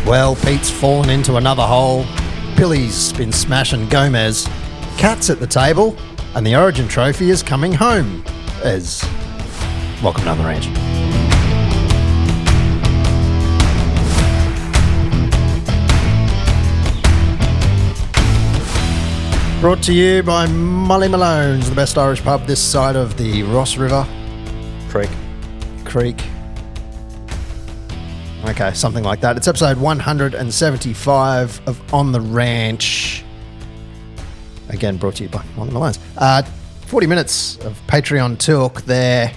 Well, Pete's fallen into another hole. Billy's been smashing Gomez. Cat's at the table, and the Origin Trophy is coming home. Welcome to On the Ranch. Brought to you by Malones, the best Irish pub this side of the Ross River. Creek. Okay, something like that. It's episode 175 of On the Ranch. Again, brought to you by Malones. 40 minutes of Patreon talk there.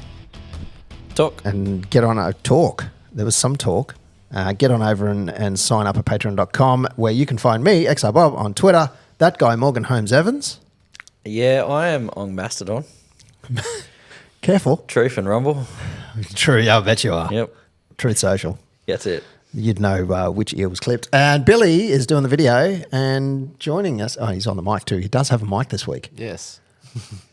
And get on talk. There was some talk. Get on over and sign up at patreon.com, where you can find me, XR Bob, on Twitter. That guy, Morgan Holmes Evans. Yeah, I am on Mastodon. Careful. Truth and Rumble. True, yeah, I bet you are. Yep. Truth Social. That's it. You'd know which ear was clipped. And Billy is doing the video and joining us. Oh, he's on the mic too. He does have a mic this week. Yes.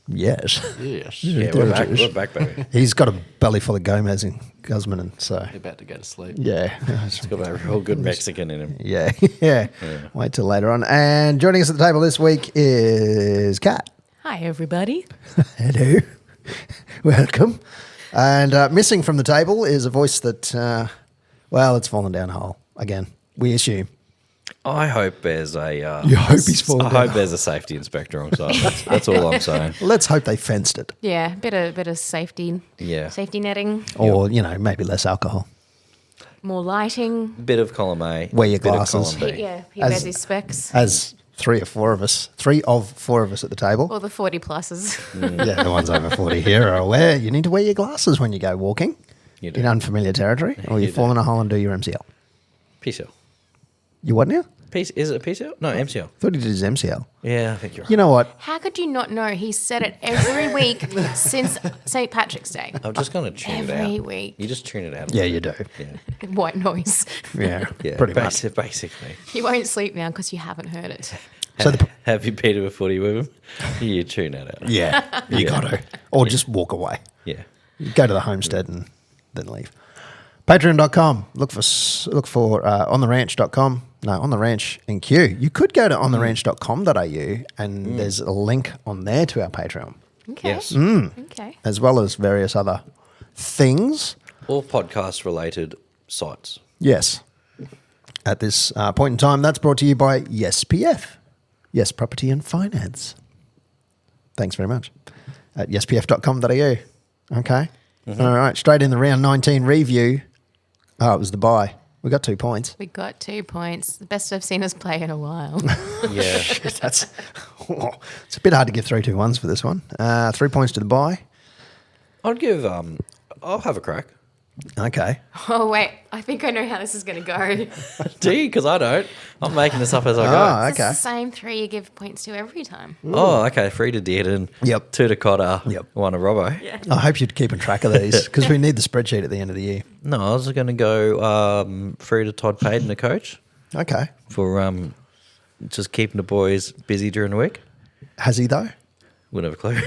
Yes. Yeah, we're back, baby. He's got a belly full of Gomez and Guzman, and so. You're about to go to sleep. Yeah. He's got a real good Mexican in him. Yeah. Wait till later on. And joining us at the table this week is Kat. Hi, everybody. Hello. Welcome. And missing from the table is a voice that, it's fallen down a hole again, we assume. I hope there's a... You hope he's fallen down. I hope there's a safety inspector on site. That's all I'm saying. Let's hope they fenced it. Yeah, bit of safety. Yeah. Safety netting. Or, maybe less alcohol. More lighting. Bit of column A. Wear your bit of glasses. column B. Yeah, he wears his specs. As three of four of us at the table. Or the 40 pluses. Yeah, the ones over 40 here are aware you need to wear your glasses when you go walking in unfamiliar territory, or you fall in a hole and do your MCL. PCL. You what now? Is it a PCL? No, MCL. Thought he did his MCL. Yeah, I think you're right. You know what? How could you not know? He said it every week since St. Patrick's Day. I'm just going to tune it out. Every week. You just tune it out. Yeah, you do. Yeah. White noise. Yeah, Yeah, pretty much. basically. You won't sleep now because you haven't heard it. So Have you been to a footy with him? You tune that out. yeah, you got to. Or just walk away. Yeah. You go to the homestead and then leave. Patreon.com. Look for ontheranch.com. No, On the Ranch in Q. You could go to ontheranch.com.au and there's a link on there to our Patreon, Okay. Yes. Okay. as well as various other things. All podcast-related sites. Yes. At this point in time, that's brought to you by YesPF. Yes, Property and Finance. Thanks very much. At yespf.com.au. Okay. All right. Straight in the round 19 review. Oh, it was the bye. We got 2 points. We got 2 points. The best I've seen us play in a while. Yeah. It's a bit hard to get 3-2-1s for this one. 3 points to the bye. I'll have a crack. Okay. Oh, wait. I think I know how this is going to go. Do you? Because I don't. I'm making this up as I go. Oh, It's okay. the same 3 you give points to every time. Oh, okay. 3 to Dearden. Yep. 2 to Cotter. Yep. 1 to Robbo. Yeah. I hope you're keeping track of these because we need the spreadsheet at the end of the year. No, I was going to go 3 to Todd Payton, the coach, Okay. for just keeping the boys busy during the week. Has he, though? Wouldn't have a clue.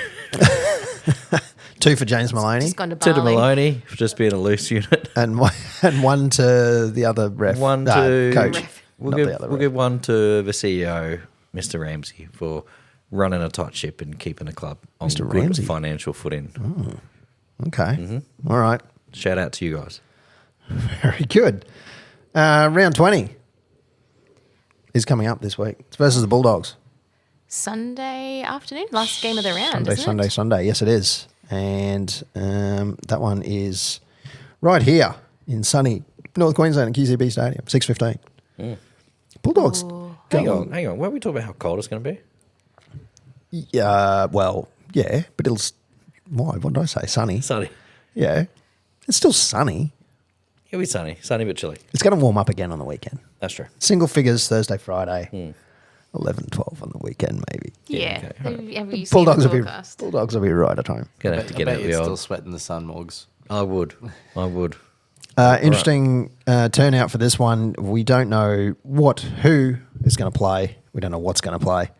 2 for James Maloney Just gone to 2 to Bali. Maloney for just being a loose unit. and 1 to the other ref. 1 to coach. Ref. Not the other We'll ref. give 1 to the CEO, Mr. Ramsey, for running a tight ship and keeping the club on Mr. good Ramsey? financial footing. Okay. All right. Shout out to you guys. Very good. Round 20 is coming up this week. It's versus the Bulldogs. Sunday afternoon, last game of the round, isn't it? Sunday. Yes, it is. And that one is right here in sunny North Queensland at QCB Stadium, 6:15. Bulldogs. Hang on. Why are we talking about how cold it's going to be? Yeah, but it'll... Why? What did I say? Sunny. Sunny. Yeah. It's still sunny. It'll be sunny. Sunny but chilly. It's going to warm up again on the weekend. That's true. Single figures Thursday, Friday. 11, 12 on the weekend maybe. Yeah. okay. Have you seen Bulldogs the will be forecast? right at home. Gonna have to get I out bet the you're still old. sweating the sun, Morgs. I would. Interesting turnout for this one. We don't know who is going to play. We don't know what's going to play.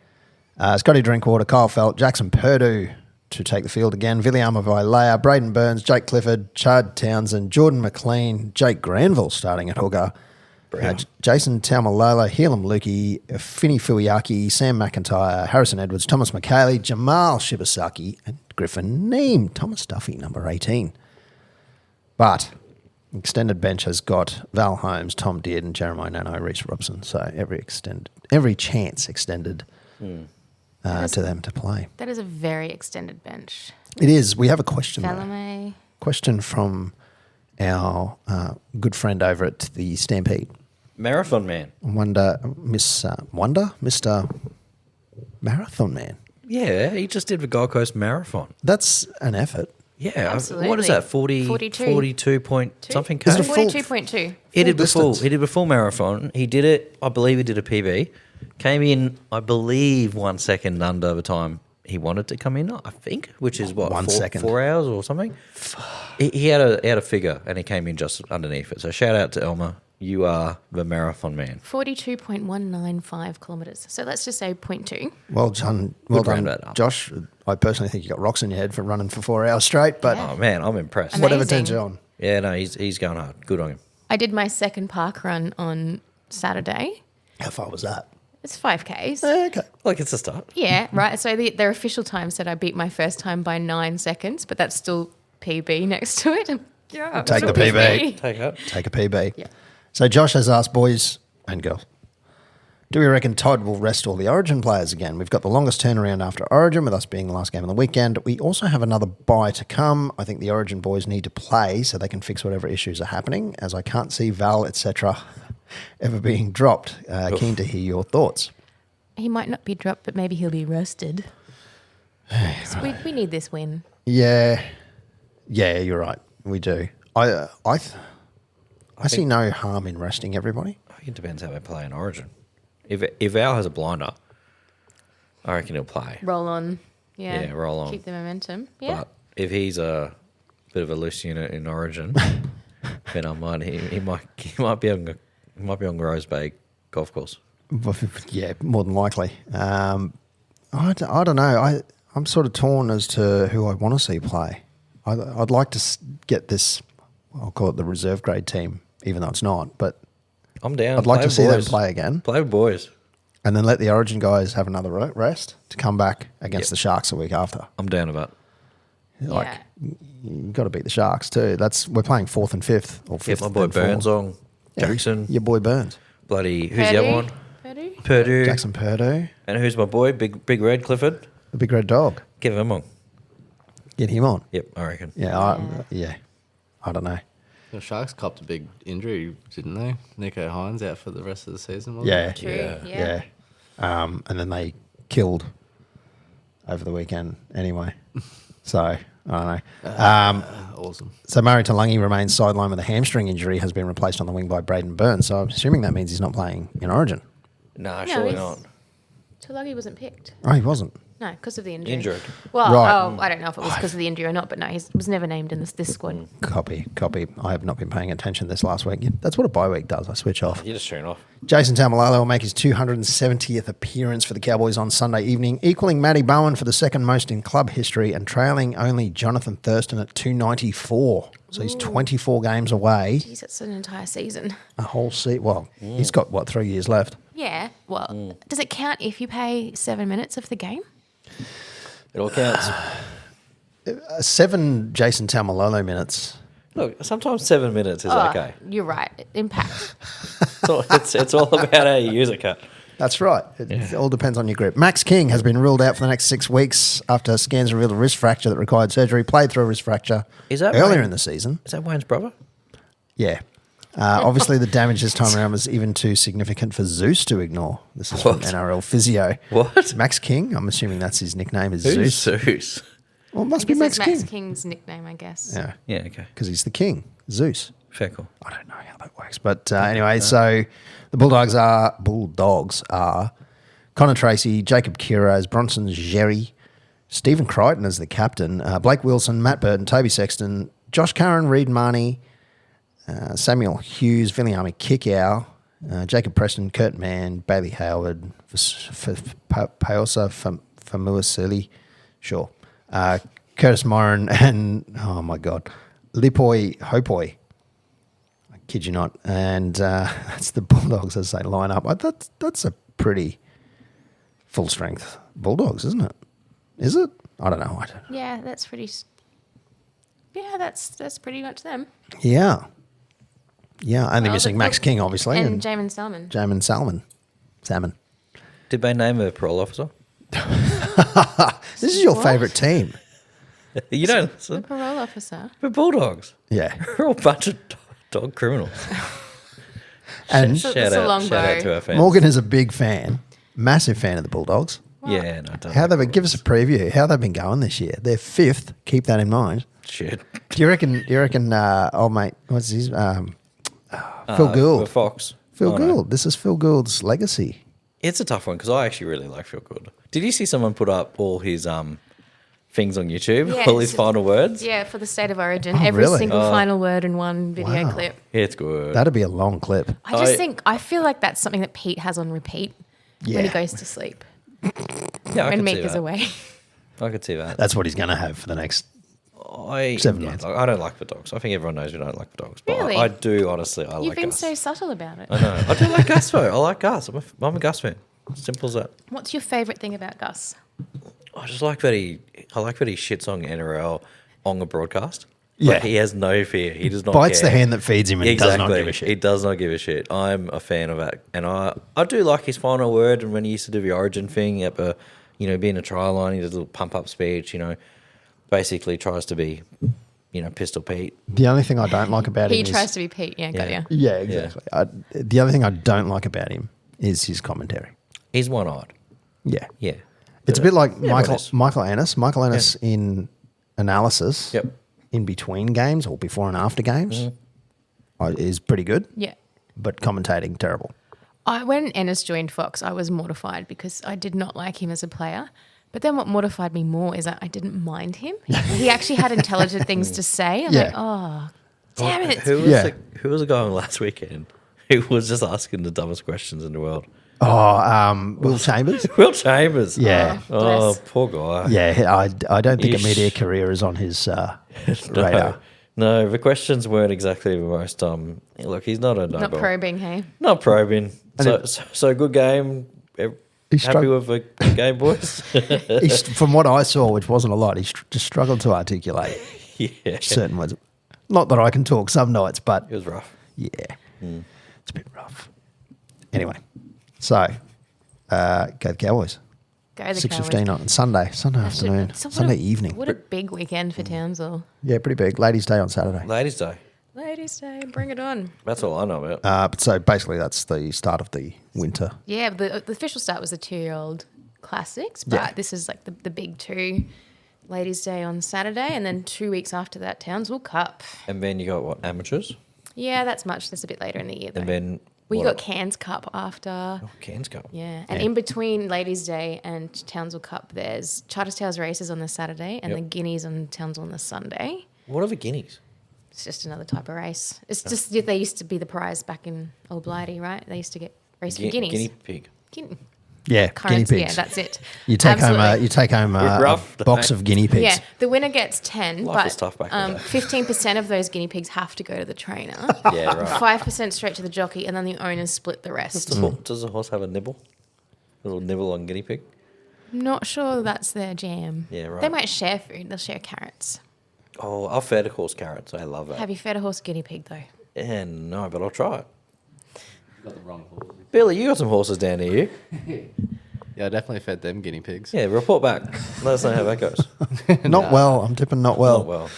Scotty Drinkwater, Kyle Felt, Jackson Purdue to take the field again. Viliama Vailea, Braden Burns, Jake Clifford, Chad Townsend, Jordan McLean, Jake Granville starting at hooker. Jason Taumalolo, Helam Lukey, Finny Fuiaki, Sam McIntyre, Harrison Edwards, Thomas McKaylee, Jamal Shibasaki, and Griffin Neem. Thomas Duffy, number 18. But extended bench has got Val Holmes, Tom Deard, and Jeremiah Nano, Reece Robson. So every chance extended to them to play. That is a very extended bench. It is. We have a question. Valame. Question from our good friend over at the Stampede. Marathon Man. Mr. Marathon Man. Yeah, he just did the Gold Coast Marathon. That's an effort. Yeah. Absolutely. What is that? 42 point something Is K? it a full- 42.2. He did the full. distance? He did the full marathon. He did it. I believe he did a PB. Came in, I believe, 1 second under the time he wanted to come in. I think, which is what 1 second. 4 hours or something. He had a figure, and he came in just underneath it. So shout out to Elmer. You are the marathon man. 42.195 kilometres. So let's just say 0.2. Well done. Well round done, that up. Josh. I personally think you got rocks in your head for running for 4 hours straight, but Oh man, I'm impressed. Amazing. whatever turns you on. Yeah, no, he's going hard. Good on him. I did my second park run on Saturday. How far was that? It's 5Ks. Okay. Like it's a start. Yeah, right. So their official time said I beat my first time by 9 seconds, but that's still PB next to it. Yeah, Take the still PB. Take it. Take a PB. Yeah. So Josh has asked, boys and girls, do we reckon Todd will rest all the Origin players again? We've got the longest turnaround after Origin, with us being the last game of the weekend. We also have another bye to come. I think the Origin boys need to play so they can fix whatever issues are happening, as I can't see Val, etc., ever being dropped. Keen to hear your thoughts. He might not be dropped, but maybe he'll be roasted. So we need this win. Yeah, you're right. We do. I see no harm in resting everybody. I think it depends how they play in Origin. If Al has a blinder, I reckon he'll play. Roll on. Yeah, roll on. Keep the momentum. Yeah. But if he's a bit of a loose unit in Origin, then I might he might be on Rose Bay golf course. Yeah, more than likely. I don't know. I'm sort of torn as to who I want to see play. I'd like to get this, I'll call it the reserve grade team, even though it's not, but I'm down. I'd like Play to with see them boys. play again. Play with boys. And then let the Origin guys have another rest to come back against Yep. the Sharks a week after. I'm down with that. Like, you've got to beat the Sharks too. We're playing 4th and 5th, or 5th. Get my boy and 4th. Burns on. Yeah, Jackson. your boy Burns. Bloody who's the other one? Purdue. Jackson Purdue, And who's my boy? Big Red Clifford. the big red dog. Give him on. Get him on. Yep, I reckon. Yeah, I don't know. The Sharks copped a big injury, didn't they? Nico Hines out for the rest of the season, wasn't Yeah, it? True. yeah. And then they killed over the weekend anyway. So, I don't know. Awesome. So Murray Talangi remains sidelined with a hamstring injury, has been replaced on the wing by Braden Burns. So I'm assuming that means he's not playing in Origin. No, No, surely he's- not. Tulagi wasn't picked. Oh, he wasn't. No, because of the injury. Injured. Well, Right. I don't know if it was because of the injury or not, but no, he was never named in this squad. Copy. I have not been paying attention this last week. That's what a bye week does. I switch off. You just turn off. Jason Taumalolo will make his 270th appearance for the Cowboys on Sunday evening, equaling Matty Bowen for the second most in club history and trailing only Jonathan Thurston at 294. So he's 24 games away. Jeez, that's an entire season. A whole seat. Well, he's got, 3 years left? Yeah. Well, does it count if you pay 7 minutes of the game? It all counts. 7 Jason Taumalolo minutes. Look, sometimes 7 minutes is okay. You're right. Impact. It's all about how you use it, Cut. That's right. It all depends on your grip. Max King has been ruled out for the next 6 weeks after scans revealed a wrist fracture that required surgery. Played through a wrist fracture Is that earlier Wayne? in the season. Is that Wayne's brother? Yeah. Obviously, the damage this time around was even too significant for Zeus to ignore. This is from What? NRL Physio. What? Max King, I'm assuming that's his nickname, is Who's Zeus. Zeus? Well, it must I be guess Max it's King. Max King's nickname, I guess. Yeah, Yeah, okay. because he's the king, Zeus. Fair call. I don't know how that works. But anyway, so the Bulldogs are Connor Tracy, Jacob Kiraz, Bronson Jerry, Stephen Crichton as the captain, Blake Wilson, Matt Burton, Toby Sexton, Josh Curran, Reed Marnie, Samuel Hughes, Viliami Kickow, Jacob Preston, Kurt Mann, Bailey Howard, Paosa Famuasili, sure, Curtis Moran, and, oh my God, Lipoi Hopoi. I Kid you not. And that's the Bulldogs as they line up. That's a pretty full strength Bulldogs, isn't it? Is it? I don't know. Yeah, that's pretty. Yeah, that's pretty much them. Yeah. Yeah, only Well, missing the Max cook- King, obviously. And Jamin Salmon. Jamin Salmon. Did they name a parole officer? This is your What? favourite team. You don't The listen. parole officer. We're Bulldogs. Yeah. We're all a bunch of dog criminals. And So- It's a long shout out bow. to our fans. Morgan is a big fan, massive fan of the Bulldogs. Yeah, no, don't How they've give us a preview. How they've been going this year? They're 5th. Keep that in mind. shit. Do you reckon? Oh mate, what's his? Phil Gould. Fox. Phil Oh, no. Gould. This is Phil Gould's legacy. It's a tough one because I actually really like Phil Gould. Did you see someone put up all his things on YouTube? Yeah, all his it's- final words? Yeah, for the State of Origin. Oh, Every really? single final word in one video Wow. clip. It's good. That'd be a long clip. I feel like that's something that Pete has on repeat when he Yeah. goes to sleep. yeah, I When could see Mika's that. away. I could see that. That's what he's going to have for the next. 7 yeah, months. I don't like the dogs. I think everyone knows we don't like the dogs. But Really? I do, honestly. I You've like been Gus. so subtle about it. I know. I do like Gus, though. I like Gus. I'm a Gus fan. Simple as that. What's your favourite thing about Gus? I just like that he shits on NRL on the broadcast. Yeah. Like, he has no fear. He does not Bites care. the hand that feeds him and does not give a He shit. does not give a shit. I'm a fan of that. And I do like his final word and when he used to do the origin thing at the, being a trial line, he does a little pump up speech, basically tries to be, Pistol Pete. The only thing I don't like about He him tries is to be Pete. Yeah, got Yeah. you. yeah, exactly. The other thing I don't like about him is his commentary. He's one-eyed. Yeah, Yeah. it's a bit like Yeah, Michael it is. Michael Ennis. Michael Ennis in analysis. Yep. In between games or before and after games is pretty good, Yeah. but commentating terrible. When Ennis joined Fox, I was mortified because I did not like him as a player. But then what mortified me more is that I didn't mind him. He actually had intelligent things to say. I'm Yeah. like, oh, damn it. Who was, Yeah. who was the guy on last weekend who was just asking the dumbest questions in the world? Will Chambers. Will Chambers. Yeah. Oh, Bless. poor guy. Yeah, I don't think a Ish. media career is on his radar. No, the questions weren't exactly the most. Look, he's not a Nobel. Not probing, hey? Not probing. And So good game. He Happy with the game, boys? From what I saw, which wasn't a lot, he just struggled to articulate Yeah. certain words. Not that I can talk some nights, but It was rough. yeah, it's a bit rough. Anyway, so go the Cowboys. Go the 6:15 on Sunday afternoon, So what Sunday a- evening. What a big weekend for Townsville. Yeah, pretty big. Ladies' Day on Saturday. Ladies' Day. Ladies' Day, bring it on. That's all I know about. But so basically, that's the start of the winter. Yeah, the official start was the 2-year-old classics, but Yeah. this is like the big two. Ladies' Day on Saturday, and then 2 weeks after that, Townsville Cup. And then you got what? Amateurs? Yeah, that's a bit later in the year, though. And then. We what got Cairns Cup after. Oh, Cairns Cup. Yeah, and in between Ladies' Day and Townsville Cup, there's Chartertails races on the Saturday and Yep. the Guineas on Townsville on the Sunday. What are the guineas? It's just another type of race. It's just they used to be the prize back in Old Blighty, right? They used to get race for guineas. Guinea pig. Yeah, guinea Currency, pigs. yeah, that's it. You take Absolutely. home a Rough, box don't of guinea pigs. Yeah, the winner gets 10, Life was tough but back in the day. 15% of those guinea pigs have to go to the trainer. Yeah, right. 5% straight to the jockey, and then the owners split the rest. Does the horse have a nibble? A little nibble on guinea pig? Not sure that's their jam. Yeah, right. They might share food. They'll share carrots. Oh, I've fed a horse carrots. I love that. Have you fed a horse guinea pig though? Yeah, no, but I'll try it. Got the wrong horse. Billy, you got some horses down near you. Yeah, I definitely fed them guinea pigs. Yeah, report back. Let us know how that goes. Not well. I'm tipping not well. Oh,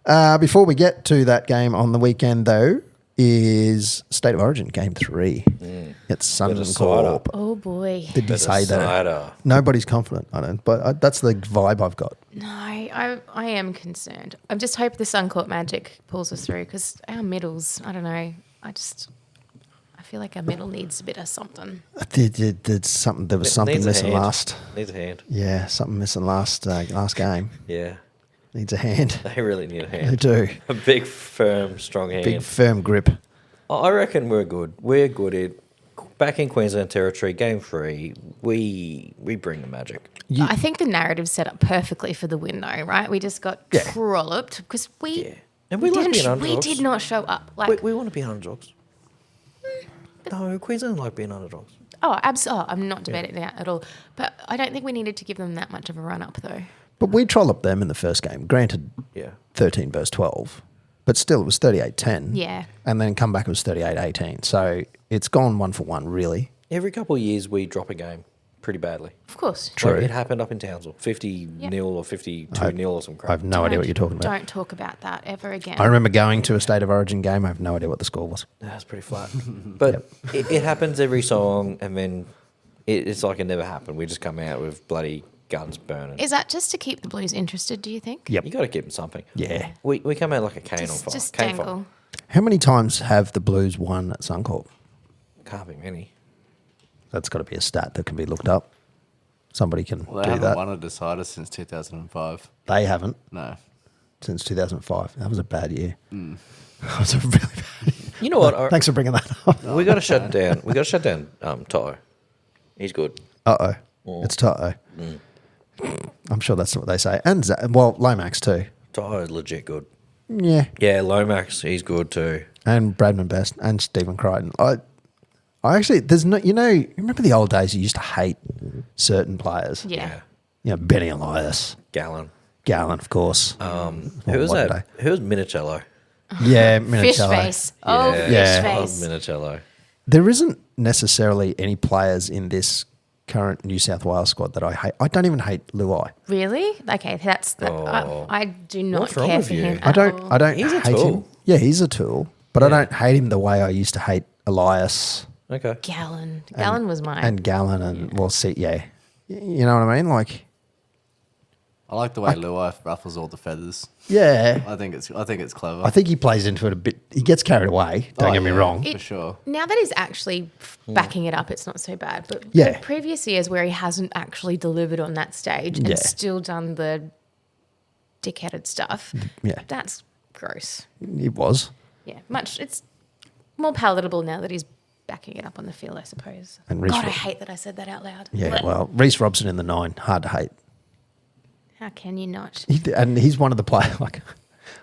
well. Before we get to that game on the weekend, though, is State of Origin Game 3. It's Bit of Sunderland cider. Corp. Oh boy. Did we Bit of say that? cider. Nobody's confident, I don't. But that's the vibe I've got. No, I am concerned. I just hope the Suncorp magic pulls us through because our middles, I don't know. I feel like our middle needs a bit of something. There was something Needs a missing hand. last. Needs a hand. Yeah, something missing last game. Yeah. Needs a hand. They really need a They hand. do. A big, firm, strong hand. Big firm grip. I reckon we're good. We're good at back in Queensland territory. Game 3, we bring the magic. I think the narrative's set up perfectly for the win, though, right? We just got Yeah. trolloped because we And we like being We underdogs. did not show up. Like, We want to be underdogs. No, Queensland like being underdogs. I'm not debating that at all. But I don't think we needed to give them that much of a run up, though. But we trolloped them in the first game. Granted, Yeah. 13 versus 12, but still it was 38-10. Yeah. And then comeback was 38-18. So it's gone 1-for-1, really. Every couple of years we drop a game pretty badly. Of course. True. Like it happened up in Townsville, 50-0 or 52-0 or some crap. I have no idea what you're talking about. Don't talk about that ever again. I remember going to a State of Origin game. I have no idea what the score was. That's pretty flat. But it happens every song, and then it's like it never happened. We just come out with bloody guns burning. Is that just to keep the Blues interested, do you think? Yep. You got to give them something. Yeah. We come out like a cane on fire. Just Cane dangle. fire. How many times have the Blues won at Suncorp? Can't be many. That's got to be a stat that can be looked up. Somebody can Well, they do haven't that. won a decider since 2005. They haven't No. since 2005. That was a bad year. That was a really bad year. You know what? Thanks for bringing that up. We got to shut down. We got to shut down Toto. He's good. Uh-oh. It's Toto. I'm sure that's what they say. And, Lomax too. Toto is legit good. Yeah. Yeah, Lomax, he's good too. And Bradman Best and Stephen Crichton. I actually, there's no, you remember the old days you used to hate certain players? Yeah. Benny Elias, Gallon. Gallen, of course. Who was what that? Who was Minicello? Yeah, Fish Minicello. face. Oh, Yeah. fish Yeah. I love face. Minicello. There isn't necessarily any players in this current New South Wales squad that I hate. I don't even hate Luai. Really? Okay, that's the. Oh. I do not What's wrong care with for you? him. I don't. at I all. don't He's a hate tool. him. Yeah, he's a tool, but I don't hate him the way I used to hate Elias Okay. Gallon. Gallon was mine. and Gallen and you know what I mean? Like, I like the way Luai ruffles all the feathers. yeah. I think it's clever. I think he plays into it a bit. He gets carried away. Don't get me yeah, wrong. for sure. Now that he's actually backing it up, it's not so bad. But Yeah. the previous years where he hasn't actually delivered on that stage and Yeah. still done the dickheaded stuff, Yeah. that's gross. It was. Yeah, it's more palatable now that he's backing it up on the field, I suppose. And Reece God, I Rob- hate that I said that out loud. Yeah. Blech. Well, Reece Robson in the 9, hard to hate. How can you not? And he's one of the players. Like,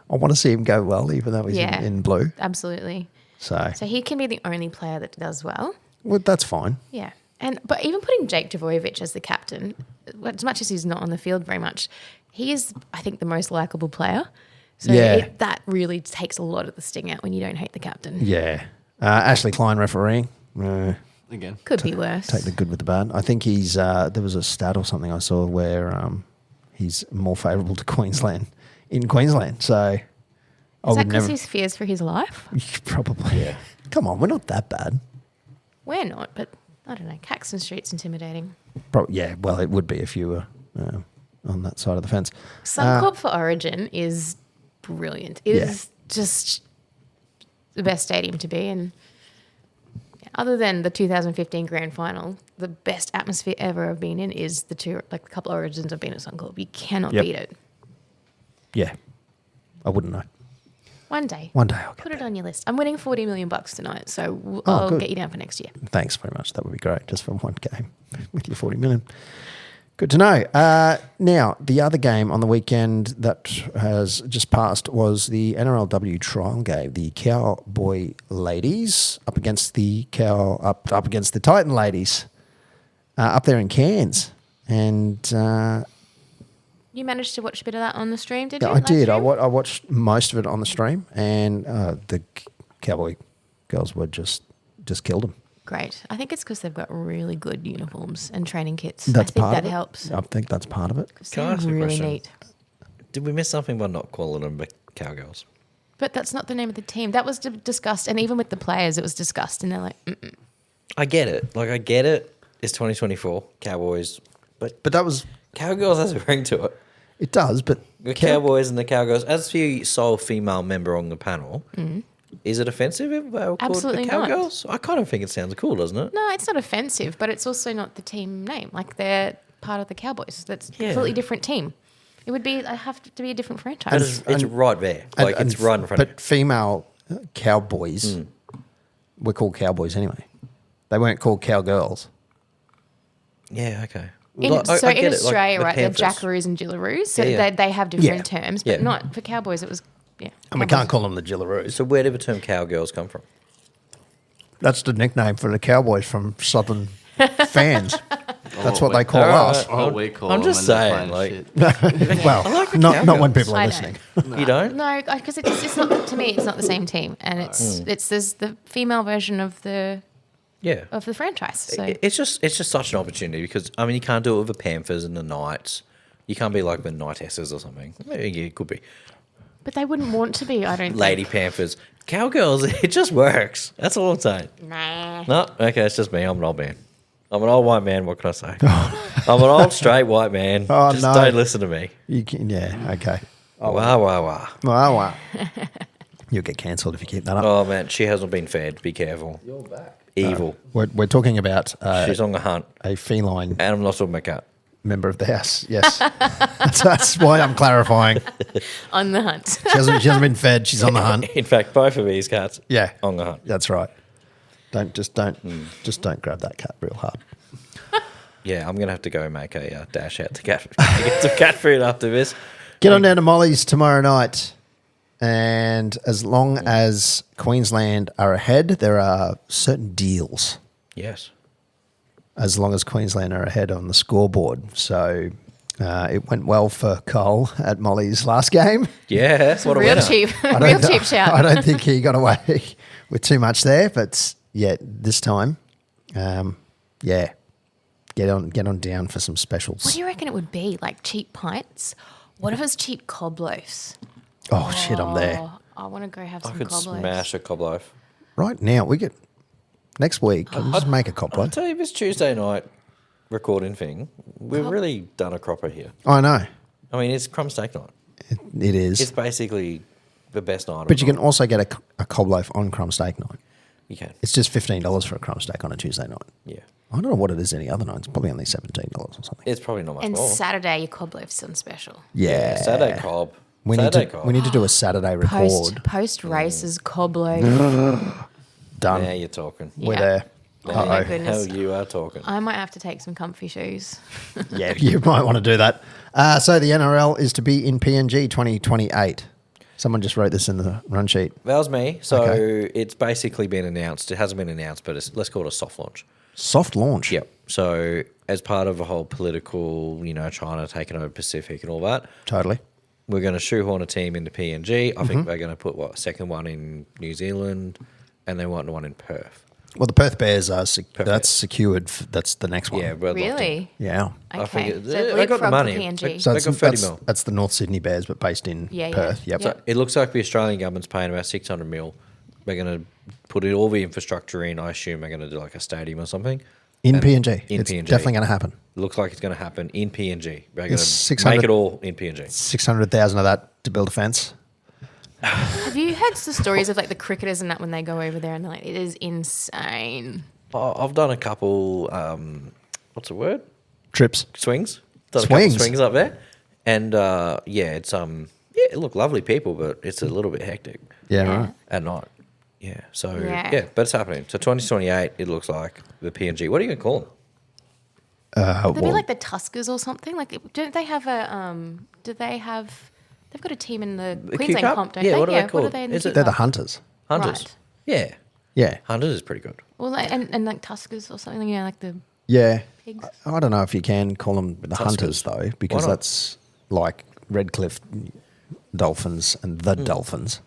I want to see him go well, even though he's Yeah. in blue. Absolutely. So, So he can be the only player that does well. that's fine. Yeah. But even putting Jake Dvojevic as the captain, as much as he's not on the field very much, he is, I think, the most likable player. So Yeah. that really takes a lot of the sting out when you don't hate the captain. Yeah. Ashley Klein refereeing. Again. Could be worse. Take the good with the bad. I think he's. There was a stat or something I saw where he's more favourable to Queensland in Queensland. So I Is that would because never. he fears for his life? Probably. Yeah. Come on, we're not that bad. We're not, but I don't know. Caxton Street's intimidating. Yeah. Well, it would be if you were on that side of the fence. Suncorp for Origin is brilliant. It is just the best stadium to be in. Other than the 2015 grand final, the best atmosphere ever I've been in is the couple Origins I've been at Suncorp. You cannot Yep. beat it. Yeah. I wouldn't know. One day. One day I'll get Put it there. on your list. I'm winning $40 million tonight, so Oh, I'll good. get you down for next year. Thanks very much. That would be great, just for one game with your 40 million. Good to know. Now, the other game on the weekend that has just passed was the NRLW trial game. The Cowboy ladies up against the Titan ladies up there in Cairns. And You managed to watch a bit of that on the stream, did yeah, you? I Live did. I stream? watched most of it on the stream, and the Cowboy girls were just killed them. Great. I think it's because they've got really good uniforms and training kits. That's I think part that of it. helps. I think that's part of it. Can I ask you a really question? neat. Did we miss something by not calling them Cowgirls? But that's not the name of the team. That was discussed, and even with the players, it was discussed, and they're like, mm-mm. I get it. I get it. It's 2024, Cowboys. But But that was Cowgirls has a ring to it. it. Does but The Cowboys and the Cowgirls. As the sole female member on the panel, is it offensive if they were called Absolutely the not. Cowgirls? I kind of think it sounds cool, doesn't it? No, it's not offensive, but it's also not the team name. Like, they're part of the Cowboys. That's a Yeah. completely different team. It would be, I have to be a different But franchise. it's right there. Like, it's right in front of you. But female cowboys were called cowboys anyway. They weren't called cowgirls. Yeah, okay. In, Like, I so in get it, like Australia, the right, Panthers. they're jackaroos and jillaroos, so Yeah, yeah. they have different Yeah. terms, Yeah. but not for Cowboys. It was yeah. And we can't call them the Gillaroos. So where did the term cowgirls come from? That's the nickname for the Cowboys from Southern fans. That's what they call us. What we call I'm them just when they're saying, playing like, shit. Well, not when people are I listening. you don't? No, because it's not, to me, it's not the same team, and it's there's the female version of the Yeah. franchise. So It's just such an opportunity because I mean you can't do it with the Panthers and the Knights. You can't be like the Knightesses or something. Maybe yeah, it could be but they wouldn't want to be. I don't. Lady Panthers, cowgirls. It just works. That's all I'm saying. Nah. No, okay, it's just me. I'm an old man. I'm an old white man. What can I say? I'm an old straight white man. Oh, just no. don't listen to me. You can, yeah, okay. Oh, wow. Wow. You'll get cancelled if you keep that up. Oh man, she hasn't been fed. Be careful. You're back. Evil. We're talking about She's on the hunt, a feline and I'm not talking about cat. member of the house. Yes, that's why I'm clarifying. On the hunt. She hasn't been fed. She's on the hunt. In fact, both of these cats. Yeah, on the hunt. That's right. Don't grab that cat real hard. Yeah, I'm gonna have to go make a dash out to get some cat food after this. Get on down to Molly's tomorrow night, and as long as Queensland are ahead, there are certain deals. Yes. As long as Queensland are ahead on the scoreboard, so it went well for Cole at Molly's last game. Yes. What a Real winner. cheap. I Real don't- cheap shout. I don't think he got away with too much there, but yeah, this time, yeah, get on down for some specials. What do you reckon it would be? Like cheap pints? What if it's cheap cob loaves? Oh shit, I'm there Oh, I want to go have I some could cob loaves. smash a cob loaf. right now. We get next week. I'll just make a cop I'll loaf. tell you this Tuesday night recording thing. We've really done a cropper here. I know I mean, it's crumb steak night. it is, It's basically the best night. but you can also get a cob loaf on crumb steak night. You can. It's just $15 for a crumb steak on a Tuesday night. Yeah. I don't know what it is any other night. It's probably only $17 or something. It's probably not much And more. Saturday, your cob loaves on special. Yeah, Saturday cob. We Saturday need to cob. we need to do a Saturday record. Post races cob loaf. Done. Now you're talking. We're Yeah. there. Oh my Uh-oh. goodness. Hell, you are talking. I might have to take some comfy shoes. Yeah, you might want to do that. So the NRL is to be in PNG 2028. Someone just wrote this in the run sheet. That was me. So Okay. it's basically been announced. It hasn't been announced, but let's call it a soft launch. Soft launch. Yep. So as part of a whole political, China taking over Pacific and all that, Totally. we're going to shoehorn a team into PNG. I think they're going to put a second one in New Zealand, and they want one in Perth. Well, the Perth Bears are that's Bears. secured. That's the next one. Yeah, we're locked in. Really? Yeah. I Okay. think So they got the leapfrog money. to PNG. So They that's, got 30 that's, mil. that's the North Sydney Bears, but based in Yeah, yeah. Perth. Yep. Yep. It looks like the Australian government's paying about 600 mil. They're going to put all the infrastructure in. I assume they're going to do like a stadium or something. In And PNG. in It's PNG. definitely going to happen. Looks like it's going to happen in PNG. They're going It's to 600 make it all in PNG. 600,000 of that to build a fence. Have you heard the stories of like the cricketers and that when they go over there and they're like, it is insane. I've done a couple, what's the word? Trips. Swings. Done a Swings? couple swings up there. And it's, look, lovely people, but it's a little bit hectic Yeah, Yeah. right. at night. Yeah. So, Yeah. but it's happening. So 2028, it looks like the PNG. What are you going to call them? Would they be well- like the Tuskers or something? Like, don't they have a, they've got a team in the Q Queensland Cup? comp, don't Yeah, they? what are they What are called? they in the Is Q it- They're the Cup? hunters. Hunters. Right. Yeah. Yeah. Hunters is pretty good. Well, and like Tuskers or something, like the Yeah. pigs. I don't know if you can call them the hunters, though, because Why not? that's like Redcliffe Dolphins and the Dolphins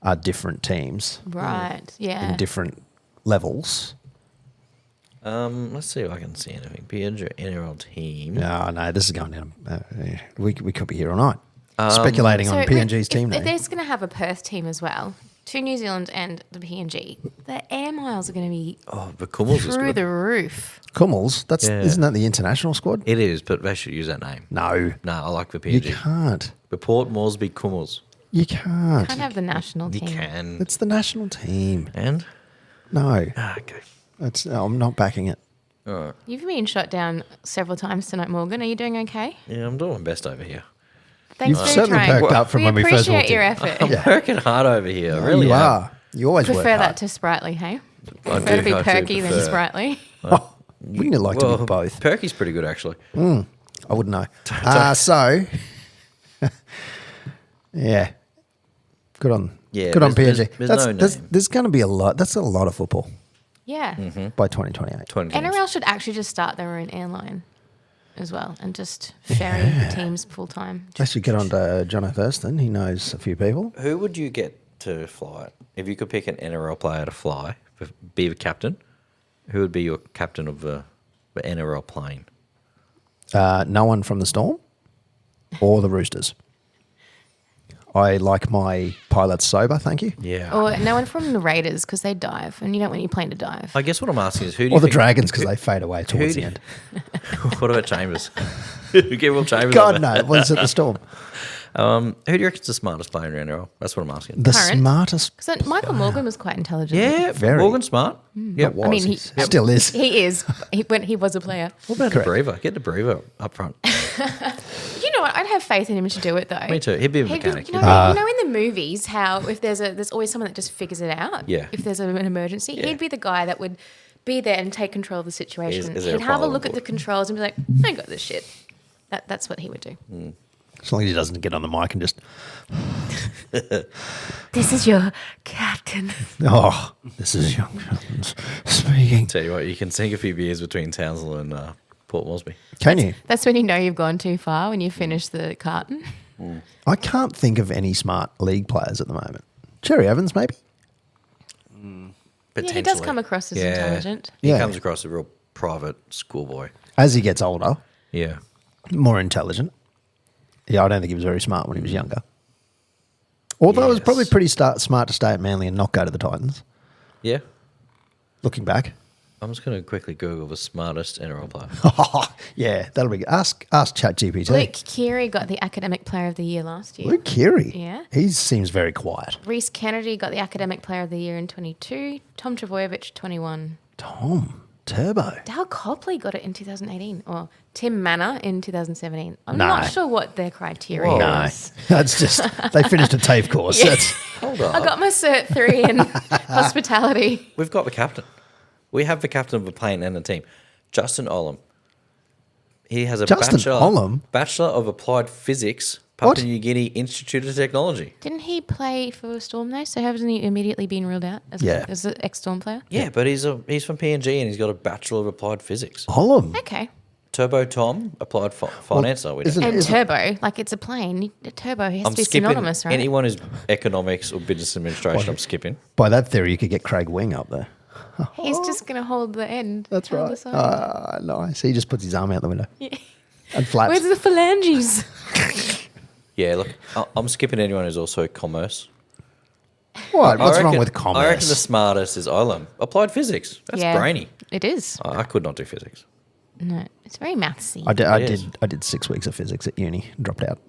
are different teams Right. Yeah. in different levels. Let's see if I can see anything. PNG NRL team. No, this is going down. We could be here all night speculating on PNG's team if name. there's going to have a Perth team as well, to New Zealand and the PNG, the air miles are going to be Oh, the Kummels is through good. the roof. Kummels, Yeah. isn't that the international squad? It is, but they should use that name. No, No, I like the you PNG. can't. The Port Moresby Kummels. You can't. Can't have the national You team. can. It's the national team. And? No, Okay. I'm not backing it. All right. You've been shot down several times tonight, Morgan. Are you doing okay? Yeah, I'm doing my best over here. Thanks You've for certainly trying. perked up from we when we first appreciate walked your in. effort. I'm working hard over here. I really you am. are. You always work Prefer hard. that to Sprightly, hey? I Prefer to be do- I do perky than prefer- Sprightly. Wouldn't you like to be both? Perky's pretty good, actually. I wouldn't know. So, yeah. Good on. Yeah, Good on there's- PNG. there's no name. There's going to be a lot. That's a lot of football Yeah. by 2028. 20 teams. NRL should actually just start their own airline as well and just ferry the teams full time. I should get on to Jono Thurston. He knows a few people. Who would you get to fly it? If you could pick an NRL player to fly, be the captain, who would be your captain of the NRL plane? No one from the Storm or the Roosters. I like my pilots sober, thank you. Yeah. Or no one from the Raiders because they dive and you don't want your plane to dive. I guess what I'm asking is who do you Or the think- Dragons because they fade away towards do the you- end. What about Chambers? Get Will Chambers. God, on no, there. it was at the Storm. Who do you reckon's the smartest player in NRL? That's what I'm asking. The Current. smartest Because Michael Morgan was quite intelligent. Yeah, Very. Morgan Smart. Yep. was. I mean, he still is. He is when he was a player. What about Correct. the Brever? Get the Brever up front. You know what? I'd have faith in him to do it though. Me too. He'd be a He'd be- mechanic. you know in the movies how if there's always someone that just figures it out. Yeah. If there's an emergency, Yeah. he'd be the guy that would be there and take control of the situation. Is there a He'd have a pilot look on at the board? controls and be like, I got this shit. That's what he would do. As long as he doesn't get on the mic and just, This is your captain. oh, this is young speaking. Tell you what, you can sink a few beers between Townsville and Port Moresby. Can you? That's when you know you've gone too far when you finish the carton. I can't think of any smart league players at the moment. Cherry Evans, maybe? Yeah, he does come across as intelligent. He Yeah. comes across a real private schoolboy. As he gets older, Yeah. more intelligent. Yeah, I don't think he was very smart when he was younger. Although it was probably Yes. pretty smart to stay at Manly and not go to the Titans. Yeah. Looking back. I'm just going to quickly Google the smartest NRL player. Yeah, that'll be good. Ask ChatGPT. Luke Keary got the Academic Player of the Year last year. Luke Keary. Yeah. He seems very quiet. Reece Kennedy got the Academic Player of the Year in 22. Tom Trbojevic, 21. Tom Turbo. Dale Copley got it in 2018. Or Tim Manor in 2017. I'm No. not sure what their criteria Whoa. No, is. that's just, they finished a TAFE course. Yeah. That's, Hold on. I got my Cert 3 in hospitality. We've got the captain. We have the captain of a plane and a team. Justin Olam. He has a Justin Olam? Bachelor of Applied Physics, What? Papua New Guinea Institute of Technology. Didn't he play for Storm though? So hasn't he immediately been ruled out as, Yeah. as an ex-Storm player? Yeah, but he's from PNG and he's got a Bachelor of Applied Physics. Olam. Okay. Turbo Tom, Applied Finance. We isn't- don't. And turbo, like it's a plane. Turbo has I'm to be skipping synonymous, right? anyone who's economics or business administration. I'm skipping. By that theory, you could get Craig Wing up there. He's just going to hold the end. That's hold right. the side. Nice. He just puts his arm out the window Yeah. and flaps. Where's the phalanges? Yeah, look, I'm skipping anyone who's also commerce. What? What's I wrong reckon- with I reckon the commerce? smartest is Olam. Applied Physics. That's Yeah. brainy. It is. I could not do physics. No, it's very mathsy. I did 6 weeks of physics at uni and dropped out.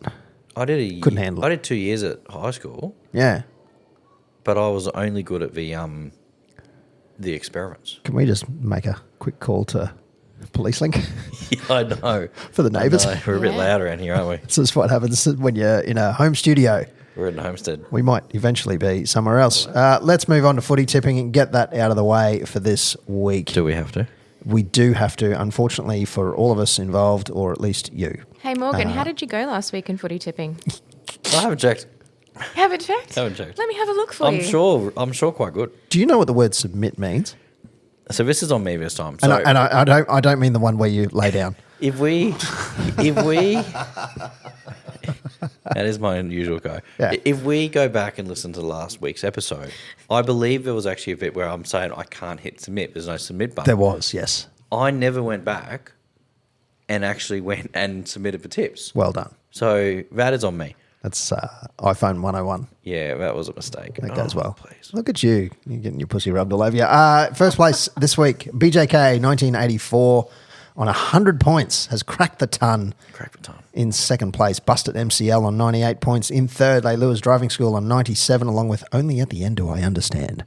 Couldn't handle I it. did 2 years at high school, Yeah. but I was only good at the experiments. Can we just make a quick call to Police Link? Yeah, I know. For the neighbours. I know. We're a bit Yeah. loud around here, aren't we? This is what happens when you're in a home studio. We're in Homestead. We might eventually be somewhere else. Let's move on to footy tipping and get that out of the way for this week. Do we have to? We do have to, unfortunately, for all of us involved, or at least you. Hey, Morgan, how did you go last week in footy tipping? I haven't checked. Haven't checked? Haven't checked. Let me have a look for you. I'm sure quite good. Do you know what the word submit means? So this is on me this time. So And I don't mean the one where you lay down. if we that is my unusual go. Yeah. If we go back and listen to last week's episode, I believe there was actually a bit where I'm saying I can't hit submit. There's no submit button. There was, yes. I never went back and actually went and submitted for tips. Well done. So that is on me. That's iPhone 101. Yeah, that was a mistake. That goes well. Please. Look at you. You're getting your pussy rubbed all over you. First place this week, BJK 1984 on 100 points has cracked the ton. Crack the time. In second place, Busted MCL on 98 points. In third, Leigh Lewis Driving School on 97, along with Only at the End Do I Understand.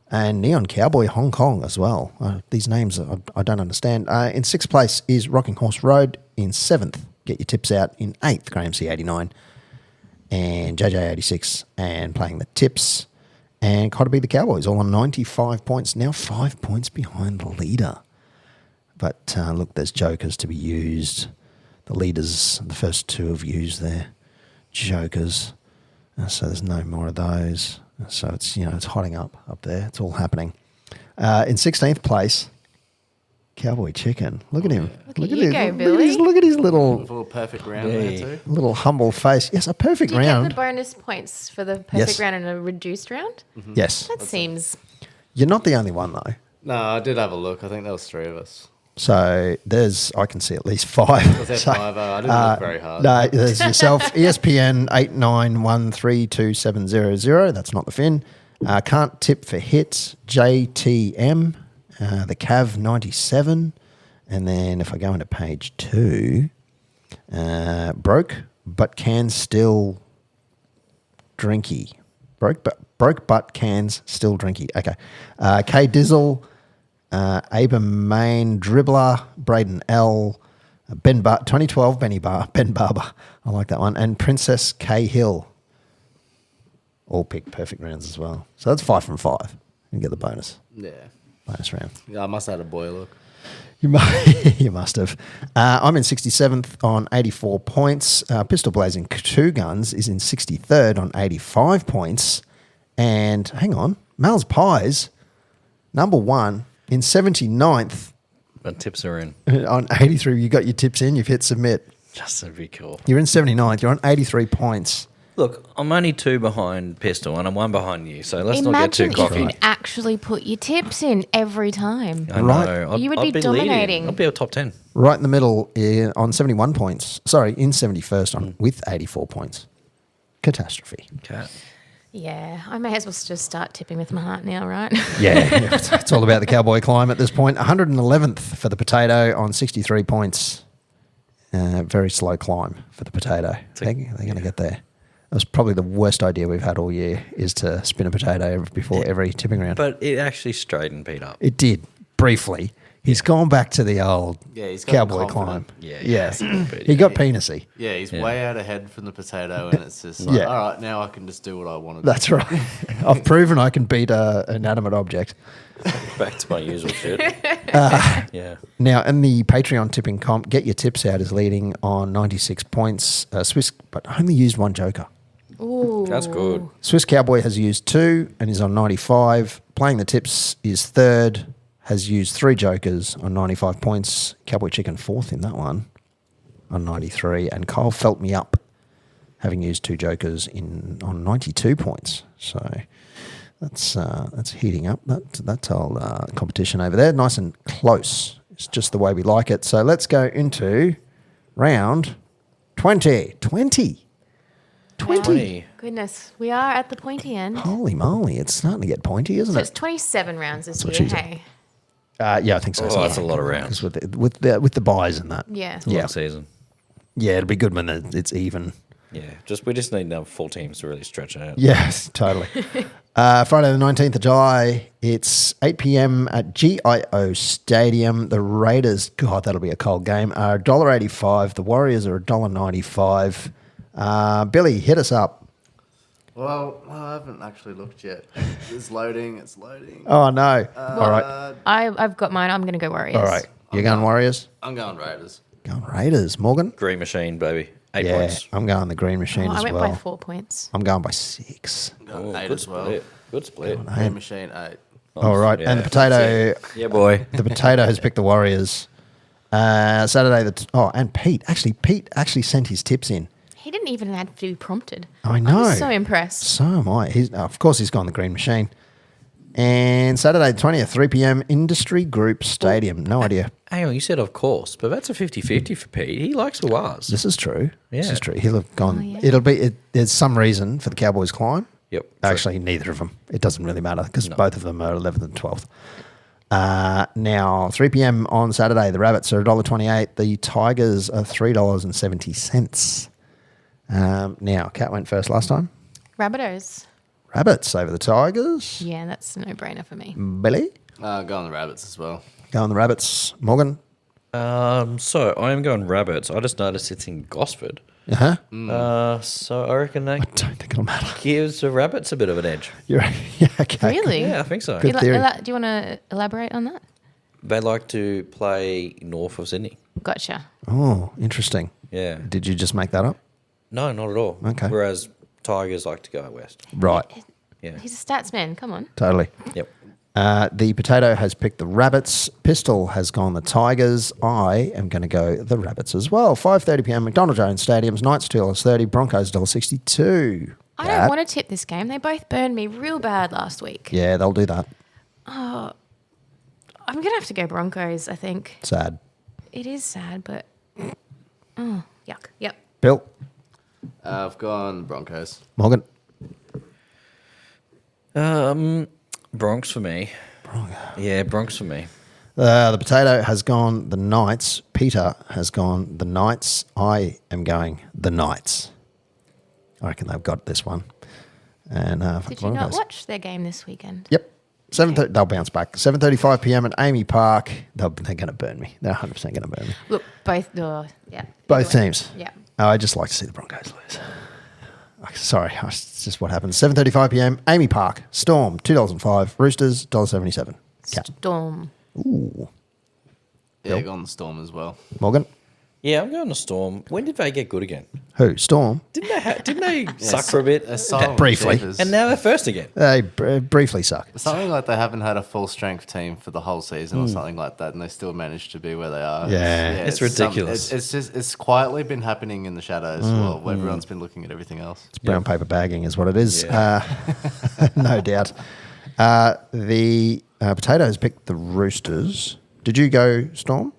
And Neon Cowboy Hong Kong as well. These names I don't understand. In sixth place is Rocking Horse Road. In seventh, Get Your Tips Out. In eighth, Graham C 89. And JJ 86 and playing the tips. And Cotter the Cowboys all on 95 points. Now 5 points behind the leader. But look, there's jokers to be used. The leaders, the first two have used their jokers. So there's no more of those. So it's it's hotting up there. It's all happening. In 16th place, Cowboy Chicken. Look at him. Look at you go, Billy. Look at his little For a perfect round there too. little humble face. Yes, a perfect Do you round. get the bonus points for the perfect Yes. round and a reduced round? Yes. That seems... You're not the only one though. No, I did have a look. I think there was 3 of us. So I can see at least 5. Was there So, 5? I didn't look very hard. No, there's yourself, ESPN 89132700. That's not the Fin. Can't tip for hits, JTM, the Cav 97. And then if I go into page 2, broke but can still drinky. Broke but cans still drinky. Okay. K Dizzle, Main Dribbler, Braden L, 2012 Ben Barber. I like that one. And Princess K Hill. All picked perfect rounds as well. So that's 5 from 5. You get the bonus Yeah. round. Yeah, I must have had a boy look. You must have. I'm in 67th on 84 points. Pistol Blazing 2 Guns is in 63rd on 85 points. And hang on, Mal's Pies, number 1 in 79th But tips are in. on 83. You got your tips in, you've hit submit. Just to be cool. You're in 79th, you're on 83 points. Look, I'm only 2 behind Pistol and I'm 1 behind you, so let's not get Imagine too if cocky. you actually put your tips in every time. I Right. know. You would be leading. dominating. I'd be a top 10. Right in the middle on 71 points. Sorry, in 71st on with 84 points. Catastrophe. Okay. Yeah, I may as well just start tipping with my heart now, right? Yeah, it's all about the cowboy climb at this point. 111th for the Potato on 63 points. Very slow climb for the Potato. They're going to get there. That's probably the worst idea we've had all year is to spin a potato before every tipping round. But it actually straightened Pete up. It did, briefly. He's gone back to the old He's gotten cowboy climb. confident. Yeah. He got penisy. Yeah, he's Yeah. way out ahead from the potato, and it's just like, Yeah. all right, now I can just do what I want to do. That's right. I've proven I can beat an inanimate object. Back to my usual shit. Yeah. Now, in the Patreon tipping comp, Get Your Tips Out is leading on 96 points. Swiss, but only used 1 joker. Ooh. That's good. Swiss Cowboy has used 2 and is on 95. Playing the Tips is 3rd, has used 3 jokers on 95 points. Cowboy Chicken 4th in that one on 93. And Kyle Felt Me Up, having used 2 jokers on 92 points. So that's heating up. That whole competition over there. Nice and close. It's just the way we like it. So let's go into round 20. 20. 20. Goodness, we are at the pointy end. Holy moly, it's starting to get pointy, isn't So it's it? 27 rounds this what year, she said. hey? Yeah, I think so. Oh, that's a lot of rounds. 'Cause with the buys and that. Yeah. It's a Yeah. long season. Yeah, it'll be good when it's even. Yeah. We just need full teams to really stretch it out. Yes, totally. Friday the 19th of July, it's 8 p.m. at GIO Stadium. The Raiders, God, that'll be a cold game, are $1.85. The Warriors are $1.95. Billy, hit us up. Well, I haven't actually looked yet. It's loading. Oh, no. All right. I've got mine. I'm going to go Warriors. All right. You're going Warriors? I'm going Raiders. Going Raiders. Morgan? Green machine, baby. 8 Yeah, points. I'm going the Green Machine Oh, as I went well. by 4 points. I'm going by 6. I'm going Oh, 8 good as well. split. Good split. Green Machine 8. All right. Yeah, And the Potato... Yeah, boy. The Potato has picked the Warriors. Saturday, and Pete actually sent his tips in. He didn't even have to be prompted. I know. I'm so impressed. So am I. Of course, he's gone the Green Machine. And Saturday, 20th, 3 p.m, Industry Group Stadium. No idea. Hang on, you said of course, but that's a 50-50 for Pete. He likes the Wars. This is true. This Yeah. is true. He'll have gone. Oh, yeah. It'll be. There's some reason for the Cowboys climb. Yep. true. Actually, neither of them. It doesn't really matter because No. both of them are 11th and 12th. Now, 3 p.m. on Saturday, the Rabbits are $1.28. The Tigers are $3.70. Now, Kat went first last time. Rabbitohs. Rabbits over the Tigers. Yeah, that's a no-brainer for me. Billy, Going the Rabbits as well. go on the Rabbits. Morgan. So I am going Rabbits. I just noticed it's in Gosford. Uh-huh. So I reckon that Don't think it'll matter. gives the Rabbits a bit of an edge. You're, yeah, okay. Really? Yeah, I think so. Good theory. Do you want to elaborate on that? They like to play north of Sydney. Gotcha. Oh, interesting. Yeah. Did you just make that up? No, not at all. Okay. Whereas Tigers like to go out west. Right. Yeah. He's a stats man. Come on. Totally. Yep. The Potato has picked the Rabbits. Pistol has gone the Tigers. I am going to go the Rabbits as well. 5:30 p.m. McDonald Jones Stadiums. Knights $2.30. Broncos $1.62. I don't want to tip this game. They both burned me real bad last week. Yeah, they'll do that. I'm going to have to go Broncos, I think. Sad. It is sad, but... Oh, yuck. Yep. Bill. I've gone Broncos. Morgan. Bronx for me. Yeah, Bronx for me. The Potato has gone the Knights. Peter has gone the Knights. I am going the Knights. I reckon they've got this one. And Did you not watch their game this weekend? Yep. 7:30. They'll bounce back. 7:35 p.m. at Amy Park. They're going to burn me. They're 100% going to burn me. Look, both... yeah. Both teams. Yeah. I just like to see the Broncos lose. Sorry, it's just what happens. 7:35 p.m. Amy Park. Storm $2.05. Roosters $1.77. Cat. Storm. Ooh. Yeah, gone the Storm as well. Morgan. Yeah, I'm going to Storm. When did they get good again? Who? Storm. Didn't they suck for a bit? Briefly. And now they're first again. They briefly suck. Something like they haven't had a full strength team for the whole season or something like that, and they still managed to be where they are. Yeah. It's ridiculous. It's quietly been happening in the shadows while everyone's been looking at everything else. It's brown paper bagging is what it is. Yeah. No doubt. The Potato has picked the Roosters. Did you go Storm?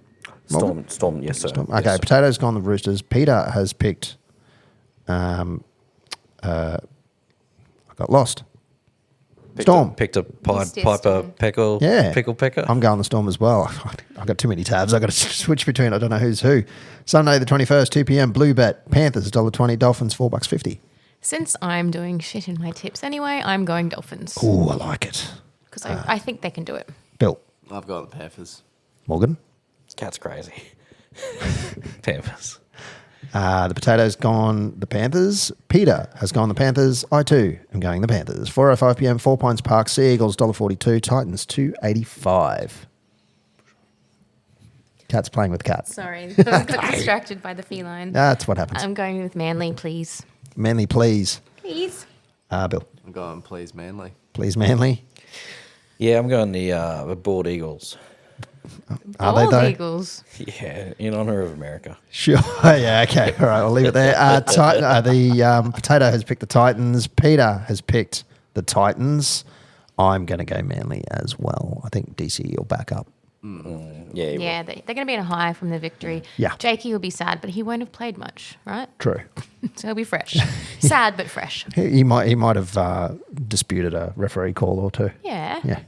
Morgan? Storm, yes, sir. Storm. Okay, Yes, sir. Potato's gone the Roosters. Peter has picked. I got lost. Storm. Picked a Missed Piper Storm. Pickle. Yeah. Pickle Pecker. I'm going the Storm as well. I've got too many tabs. I've got to switch between. I don't know who's who. Sunday the 21st, 2 p.m. Blue Bet. Panthers $1.20. Dolphins $4.50. Since I'm doing shit in my tips anyway, I'm going Dolphins. Ooh, I like it. Because I think they can do it. Bill. I've got the Panthers. Morgan. Cat's crazy. Panthers. The Potato's gone the Panthers. Peter has gone the Panthers. I too am going the Panthers. 4:05 p.m. 4 Pines Park. Sea Eagles $1.42. Titans $2.85. Cat's playing with cats. Sorry, I got distracted by the feline. That's what happens. I'm going with Manly, please. Manly, please. Please. Bill. I'm going Please Manly. Please, Manly. Yeah, I'm going the Bald Eagles. Are they Bald though? Eagles. Yeah, in honor of America. Sure. Yeah, okay. All right, I'll leave it there. The Potato has picked the Titans. Peter has picked the Titans. I'm going to go Manly as well. I think DC will back up. Yeah, Yeah, they're going to be in a high from the victory. Yeah. Jakey will be sad, but he won't have played much, right? True. So he'll be fresh. Sad, but fresh. He might have disputed a referee call or two. Yeah. Yeah.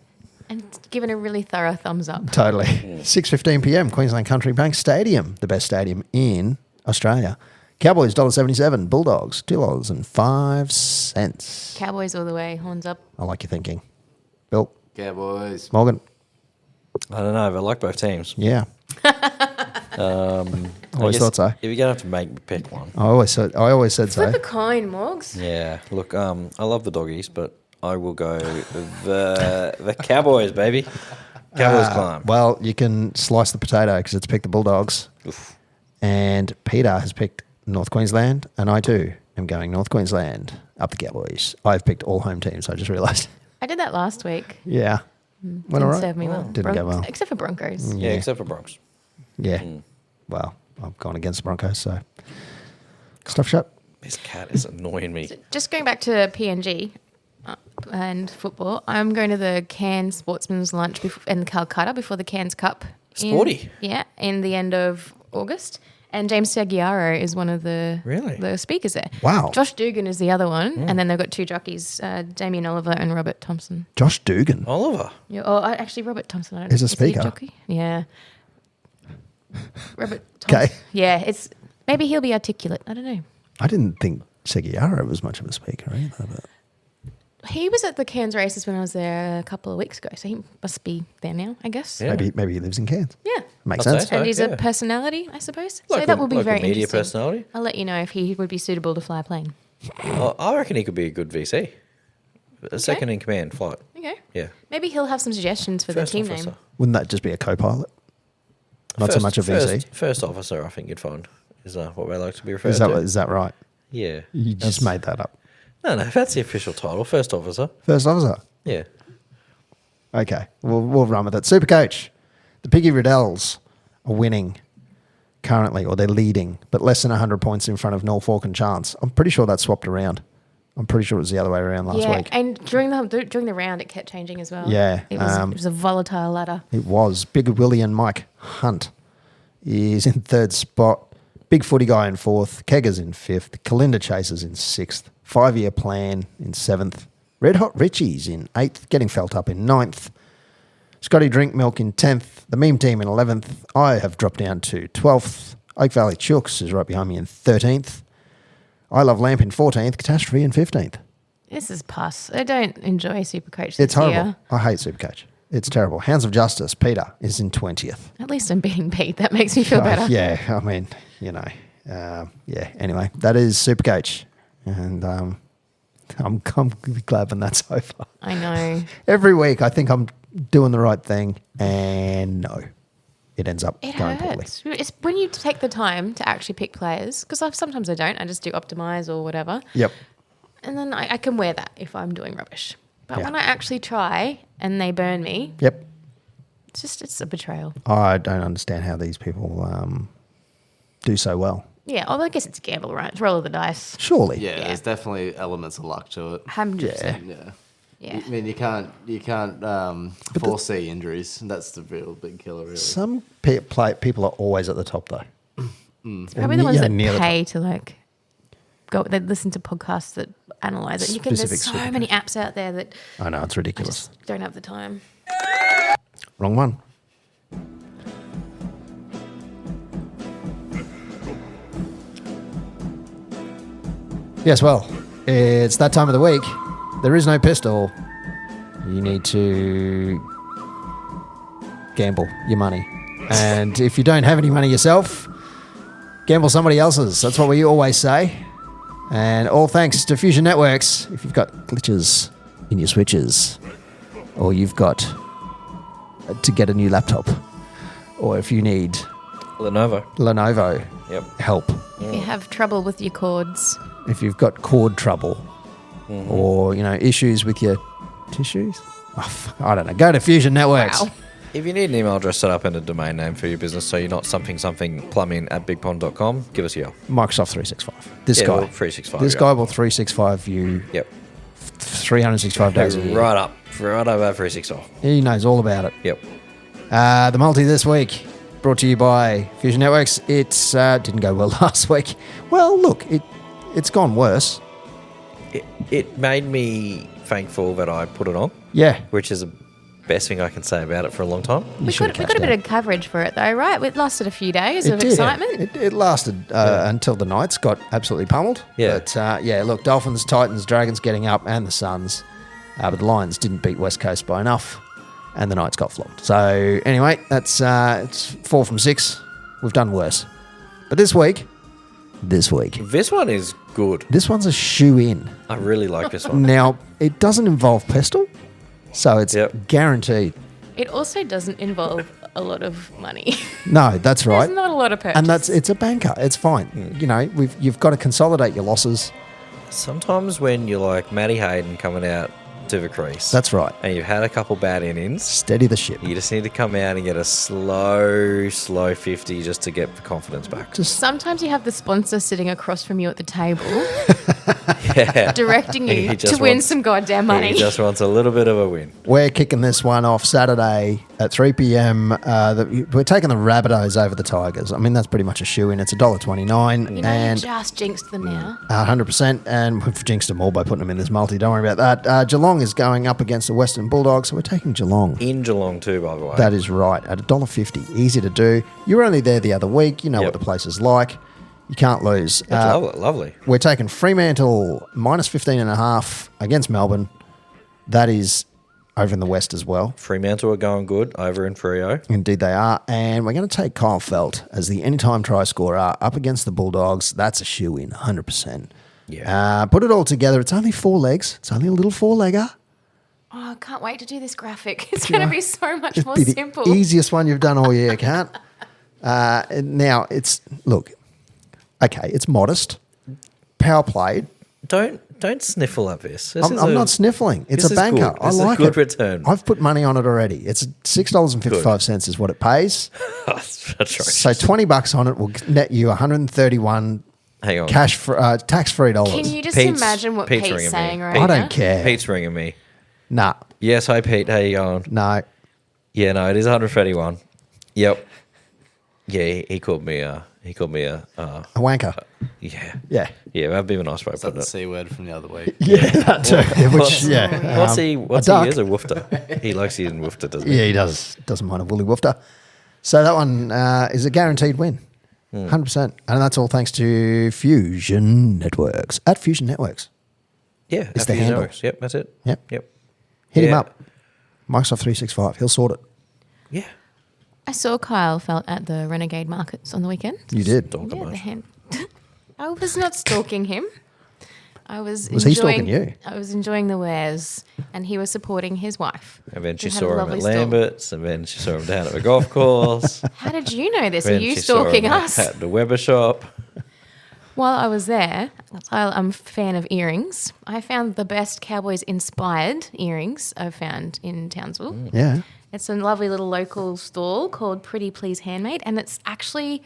And given a really thorough thumbs up. Totally. 6:15 p.m. Queensland Country Bank Stadium, the best stadium in Australia. Cowboys $1.77. Bulldogs $2.05. Cowboys all the way, horns up. I like your thinking. Bill. Cowboys. Morgan. I don't know, but I like both teams. Yeah. Always thought so. If you're gonna have to make me pick one. I always said so. Flip a coin, Morgs. Yeah. Look, I love the doggies, but I will go the Cowboys, baby. Cowboys climb. Well, you can slice the potato because it's picked the Bulldogs. Oof. And Peter has picked North Queensland, and I too am going North Queensland up the Cowboys. I've picked all home teams, I just realised. I did that last week. Yeah. Went all Didn't right? serve me well. Didn't go well. Except for Broncos. Yeah, except for Bronx. Yeah. Well, I've gone against the Broncos, so stuff shut. This cat is annoying me. Just going back to PNG and football, I'm going to the Cairns Sportsman's Lunch in Calcutta before the Cairns Cup. Sporty. In the end of August. And James Seguiaro is one of the speakers there. Wow. Josh Dugan is the other one. And then they've got two jockeys, Damien Oliver and Robert Thompson. Josh Dugan. Oliver. Yeah, actually, Robert Thompson. I don't know. Is a Is he speaker? jockey? Yeah. Robert Thompson. Okay. Yeah, maybe he'll be articulate. I don't know. I didn't think Seguiaro was much of a speaker either. But He was at the Cairns races when I was there a couple of weeks ago, so he must be there now, I guess. Yeah. maybe he lives in Cairns. Yeah. Makes I'd sense. say so. And he's yeah. a personality, I suppose. So Local- that will be local very media interesting. personality. I'll let you know if he would be suitable to fly a plane. I reckon he could be a good VC. A second in command flight. Okay. Yeah. Maybe he'll have some suggestions for First the team officer. name. Wouldn't that just be a co-pilot? Not so First- much a VC. First officer, I think you'd find, is what they like to be referred Is to. that right? Yeah. You just made that up. No, that's the official title. First officer. First officer. Yeah. Okay, we'll run with it. Supercoach. The Piggy Riddells are winning currently, or they're leading, but less than 100 points in front of Norfolk and Chance. I'm pretty sure that swapped around. I'm pretty sure it was the other way around last week. And during the round, it kept changing as well. Yeah, it was a volatile ladder. It was. Big Willie and Mike Hunt is in third spot. Big Footy Guy in fourth. Keggers in fifth. Kalinda Chasers in sixth. 5-year Plan in seventh. Red Hot Richies in eighth. Getting Felt Up in ninth. Scotty Drink Milk in 10th. The Meme Team in 11th. I have dropped down to 12th. Oak Valley Chooks is right behind me in 13th. I Love Lamp in 14th. Catastrophe in 15th. This is pus. I don't enjoy Supercoach. It's horrible. Year. I hate Supercoach. It's terrible. Hounds of Justice, Peter, is in 20th. At least I'm beating Pete. That makes me feel better. Yeah, I mean, anyway, that is Supercoach. And I'm glad when that's over. I know. Every week I think I'm doing the right thing, and no, it ends up It going poorly. hurts. It's when you take the time to actually pick players, because sometimes I don't. I just do optimize or whatever. Yep. And then I can wear that if I'm doing rubbish. But Yeah. when I actually try and they burn me, Yep. it's a betrayal. I don't understand how these people do so well. Yeah, although I guess it's a gamble, right? It's roll of the dice. Surely. Yeah, there's definitely elements of luck to it. 100%. Yeah. Yeah. I mean, you can't foresee injuries. That's the real big killer, really. Some people are always at the top, though. It's probably the ones that near the pay to go. They listen to podcasts that analyze it. There's Specific so many apps out there that I know, it's I ridiculous. just don't have the time. Wrong one. Yes, well, it's that time of the week. There is no pistol. You need to gamble your money. And if you don't have any money yourself, gamble somebody else's. That's what we always say. And all thanks to Fusion Networks. If you've got glitches in your switches, or you've got to get a new laptop, or if you need Lenovo Yep. help, If you have trouble with your chords, if you've got cord trouble, or issues with your tissues, I don't know. Go to Fusion Networks. wow. If you need an email address set up and a domain name for your business so you're not something plumbing at bigpond.com, give us a yell. Microsoft 365. This Yeah, guy. well, 365, This yeah. guy will 365 you Yep. 365 days a year. Right up 365. He knows all about it. Yep. The multi this week, brought to you by Fusion Networks. It didn't go well last week. Well, look, it's gone worse. It made me thankful that I put it on, Yeah. which is the best thing I can say about it for a long time. We got a bit of coverage for it though, right? It lasted a few days of did. excitement. It lasted until the Knights got absolutely pummeled. Yeah. But look, Dolphins, Titans, Dragons getting up, and the Suns. But the Lions didn't beat West Coast by enough, and the Knights got flogged. So anyway, that's it's 4 from 6. We've done worse. But this week, This one is good. this one's a shoe-in. I really like this one. Now, it doesn't involve pistol, so it's Yep. guaranteed. It also doesn't involve a lot of money. No, that's right. There's not a lot of purchase. And it's a banker. It's fine. You've got to consolidate your losses. Sometimes when you're like Matty Hayden coming out to the crease, That's right. and you've had a couple bad innings, Steady the ship. you just need to come out and get a slow 50 just to get the confidence back. Just Sometimes you have the sponsor sitting across from you at the table, Yeah. directing you He just to win wants- some goddamn money. He just wants a little bit of a win. we're kicking this one off Saturday at 3 p.m. We're taking the Rabbitohs over the Tigers. I mean, that's pretty much a shoe-in. It's $1.29. You and just jinxed them now. 100%, and we've jinxed them all by putting them in this multi. Don't worry about that. Geelong is going up against the Western Bulldogs, so we're taking Geelong. In Geelong too, by the way. That is right, at $1.50. Easy to do. You were only there the other week. You know Yep. what the place is like. You can't lose. That's lovely. We're taking Fremantle minus 15.5 against Melbourne. That is over in the West as well. Fremantle are going good over in Freo. Indeed they are. And we're going to take Kyle Felt as the anytime try scorer up against the Bulldogs. That's a shoe-in, 100%. Yeah. Put it all together. It's only 4 legs. It's only a little 4-legger. Oh, I can't wait to do this graphic. It's going to be so much more Be the simple. easiest one you've done all year, can't? Now, it's modest. Power played. Don't don't sniffle at this. I'm not sniffling. It's this a is banker. good. I This is like good it. return. I've put money on it already. It's $6.55 is what it pays. That's atrocious. So $20 on it will net you 131 Hang on. tax-free dollars. Can you just Pete's- imagine what Pete's Pete's ringing me. saying right I now? don't care. Pete's ringing me. Nah, Yes, hi Pete. How you going? no. Yeah, no, it is 131. Yep. Yeah, he called me a A wanker. yeah. Yeah. Yeah, that'd be a nice way Is to that put the it. C word from the other week? Yeah, that too. Which, yeah. What's a he duck. is a woofter. He likes using woofter, doesn't he? Yeah, he does. Doesn't mind a woolly woofter. So that one is a guaranteed win. 100%. And that's all thanks to Fusion Networks. At Fusion Networks. Yeah, It's at the Fusion handle. Networks. Yep, that's it. Yep. Yep. Hit him Yeah. up. Microsoft 365. He'll sort it. Yeah. I saw Kyle felt at the Renegade Markets on the weekend. You did. Stalker Yeah, the much. hand. I was not stalking him. I was Was he enjoying, stalking you? I was enjoying the wares, and he was supporting his wife. And then she who had a saw him lovely at stall. Lambert's, and then she saw him down at the golf course. How did you know this? Are Then you she saw stalking him us? at the Weber shop. While I was there, I'm a fan of earrings. I found the best Cowboys-inspired earrings I've found in Townsville. Yeah. It's a lovely little local stall called Pretty Please Handmade, and it's actually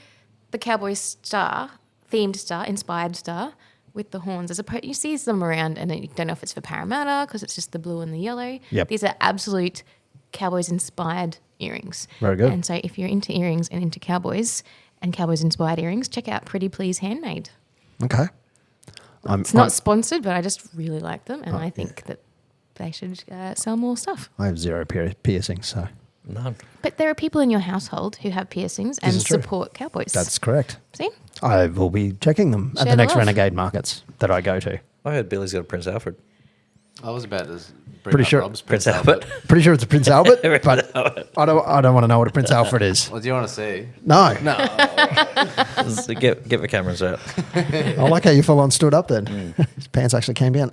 the Cowboys star, themed star, inspired star with the horns. As opposed, you see them around, and you don't know if it's for Parramatta because it's just the blue and the yellow. Yep. These are absolute Cowboys-inspired earrings. Very good. And so, if you're into earrings and into Cowboys and Cowboys-inspired earrings, check out Pretty Please Handmade. Okay. It's not sponsored, but I just really like them, and I think that they should sell more stuff. I have zero piercings, so None. But there are people in your household who have piercings and is true. support Cowboys. that's correct. See? I will be checking them at Share the the next love. Renegade Markets that I go to. I heard Billy's got a Prince Alfred. I was about to bring Pretty up sure- Rob's Prince Albert. Pretty sure it's a Prince Albert, but I don't want to know what a Prince Alfred is. What do you want to see? No. Get the cameras out. I like how you full on stood up then. His pants actually came down.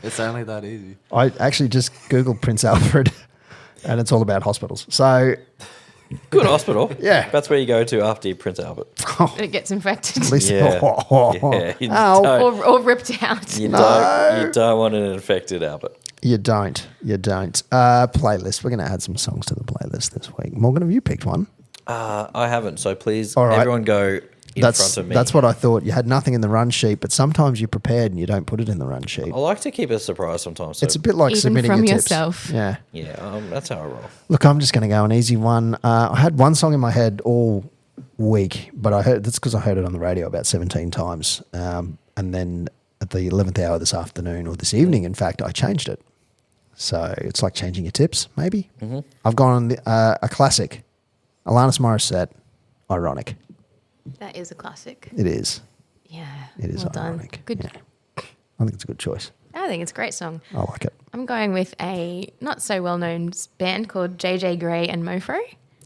It's only that easy. I actually just Googled Prince Alfred and it's all about hospitals. So Good hospital. Yeah. That's where you go to after you Prince Albert. It gets infected at least Yeah. Yeah, you Ow. don't- or ripped out. You No. you don't want an infected Albert. You don't. Playlist. We're going to add some songs to the playlist this week. Morgan, have you picked one? I haven't, so please, All right. everyone go in That's front of me. That's what I thought. You had nothing in the run sheet, but sometimes you're prepared and you don't put it in the run sheet. I like to keep it a surprise sometimes. So It's a bit like Even submitting from your yourself. tips. Yeah. yeah, that's how I roll. Look, I'm just going to go an easy one. I had one song in my head all week, but that's because I heard it on the radio about 17 times. And then at the 11th hour this afternoon, or this evening, in fact, I changed it. So it's like changing your tips, maybe. Mm-hmm. I've gone on a classic, Alanis Morissette, Ironic. That is a classic. It is. Yeah. It is well ironic. done. Good. Yeah. I think it's a good choice. I think it's a great song. I like it. I'm going with a not so well known band called JJ Grey and Mofro.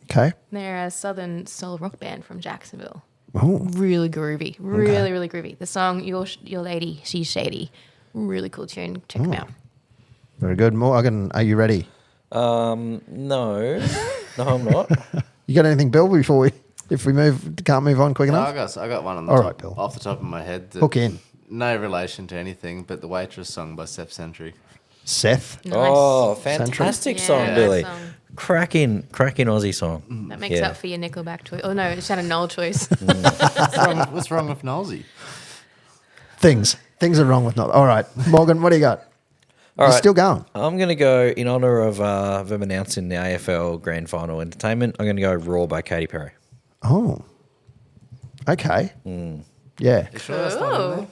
Okay. They're a southern soul rock band from Jacksonville. Oh, Really groovy. Really, really groovy. The song Your Lady, She's Shady. Really cool tune. Check them out. very good. Morgan, are you ready? No, I'm not. You got anything, Bill, before if we can't move on quick No, enough? I got one on the All top, right, Bill. off the top of my head. that- Hook in. No relation to anything, but the Waitress song by Seth Century. Seth. Nice. Oh, fantastic Yeah, song, that Billy. song. Cracking Aussie song. That makes Yeah. up for your Nickelback choice. Oh, no, it's Shannon Knoll choice. What's wrong with Nosey? Things are wrong with not. All right, Morgan, what do you got? All You're right. still going. I'm going to go, in honour of them announcing the AFL Grand Final Entertainment, I'm going to go Raw by Katy Perry. Oh. Okay. Yeah. You sure that's not in there?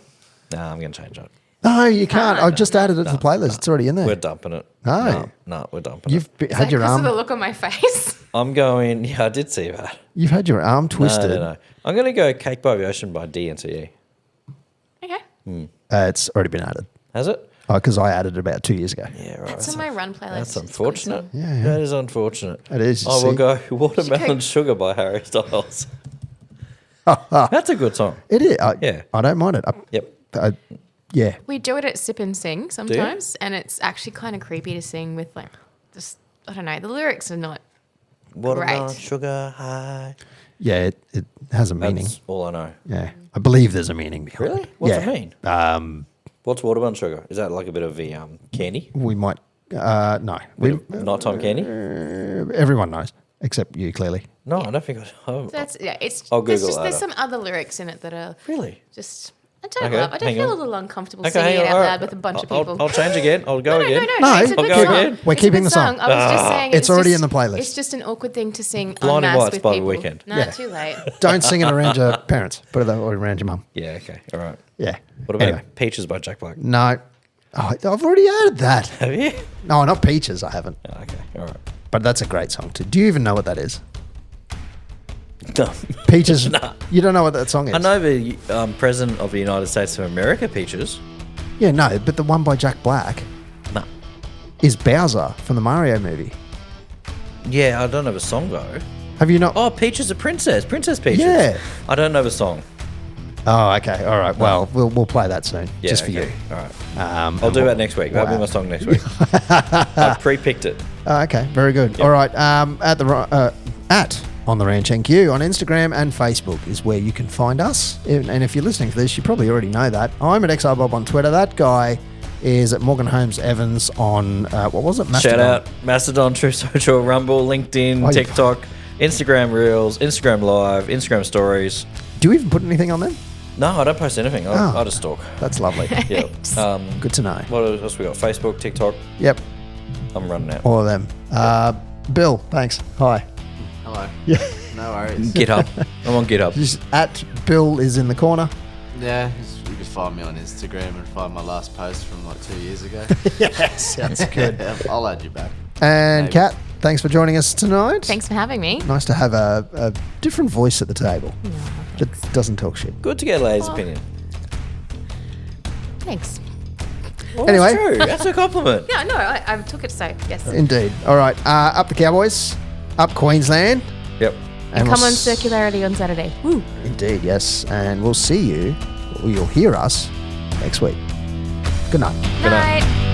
Nah, I'm going to change it. No, you can't. I've just added it to the playlist. It's already in there. We're dumping it. No. No, we're dumping You've it. had your Because of the arm. look on my face. I'm going, yeah, I did see that. You've had your arm twisted. No. I'm going to go Cake by the Ocean by DNCE. Okay. It's already been added. Has it? Because I added it about 2 years ago. Yeah, right. That's on my run playlist. That's It's a good unfortunate. song. Yeah. That is unfortunate. It is, you I will see. go Watermelon Cake. Sugar by Harry Styles. That's a good song. It is. Yeah. I don't mind it. Yep. Yeah. We do it at Sip and Sing sometimes, and it's actually kind of creepy to sing with, like, just, I don't know, the lyrics are not Watermelon Great. Sugar High. Yeah, it has a meaning. That's all I know. Yeah, I believe there's a meaning behind Really? it. What's yeah. it mean? What's watermelon sugar? Is that like a bit of the candy? We might. No, Nighttime candy? everyone knows except you, clearly. No, I don't think I. That's it's. I'll There's Google it there's later. some other lyrics in it that are Really? just. I don't Okay, love. I don't hang feel on. a little uncomfortable Okay, singing hang it on, out all loud right. with a bunch of I'll- people. I'll change again. I'll go again. No, it's a I'll good go song. again. We're It's a keeping good the song. I was just saying. It's already just, in the playlist. It's just an awkward thing to sing en Blinding masse Lights with by The people. Weeknd. No, Yeah. too late. Don't sing it around your parents. Put it or around your mum. Yeah. Okay. All right. Yeah. What about Anyway. Peaches by Jack Black? No. Oh, I've already added that. Have you? No, not Peaches. I haven't. Oh, okay. All right. But that's a great song too. Do you even know what that is? No. Peaches. You don't know what that song is? I know the President of the United States of America, Peaches. Yeah, no, but the one by Jack Black No. is Bowser from the Mario movie. Yeah, I don't know the song though. Have you not? Oh, Peaches the Princess. Princess Peaches. Yeah. I don't know the song. Oh, okay. All right. Well, we'll play that soon, Yeah, just for okay. you. All right. I'll I'll do that next week. That'll be my song next week. I've pre-picked it. Okay, very good. All right. At On The Ranch NQ on Instagram and Facebook is where you can find us. And if you're listening to this, you probably already know that. I'm at XRBob on Twitter. That guy is at Morgan Holmes Evans on, what was it? Shout out Mastodon, True Social, Rumble, LinkedIn, Oh, TikTok, Instagram Reels, Instagram Live, Instagram Stories. Do you even put anything on them? No, I don't post anything. I Oh. just stalk. That's lovely. Yeah. Good to know. What else we got? Facebook, TikTok. Yep, I'm running out. all of them. Bill, thanks. Hi. Hello. Yeah. No worries. GitHub. I'm on GitHub. Just at Bill is in the corner. Yeah, you can find me on Instagram and find my last post from like 2 years ago. Yes, that's good. I'll add you back. And Maybe. Kat, thanks for joining us tonight. Thanks for having me. Nice to have a different voice at the table that doesn't talk shit. Good to get a lady's opinion. Thanks. Well, Anyway. That's true. That's a compliment. Yeah, no, I took it so yes. Indeed. All right. Up the Cowboys. Up Queensland. Yep. And we'll come on Circularity on Saturday. Woo. Indeed, yes. And we'll see you, or you'll hear us next week. Good night. Good night. Night.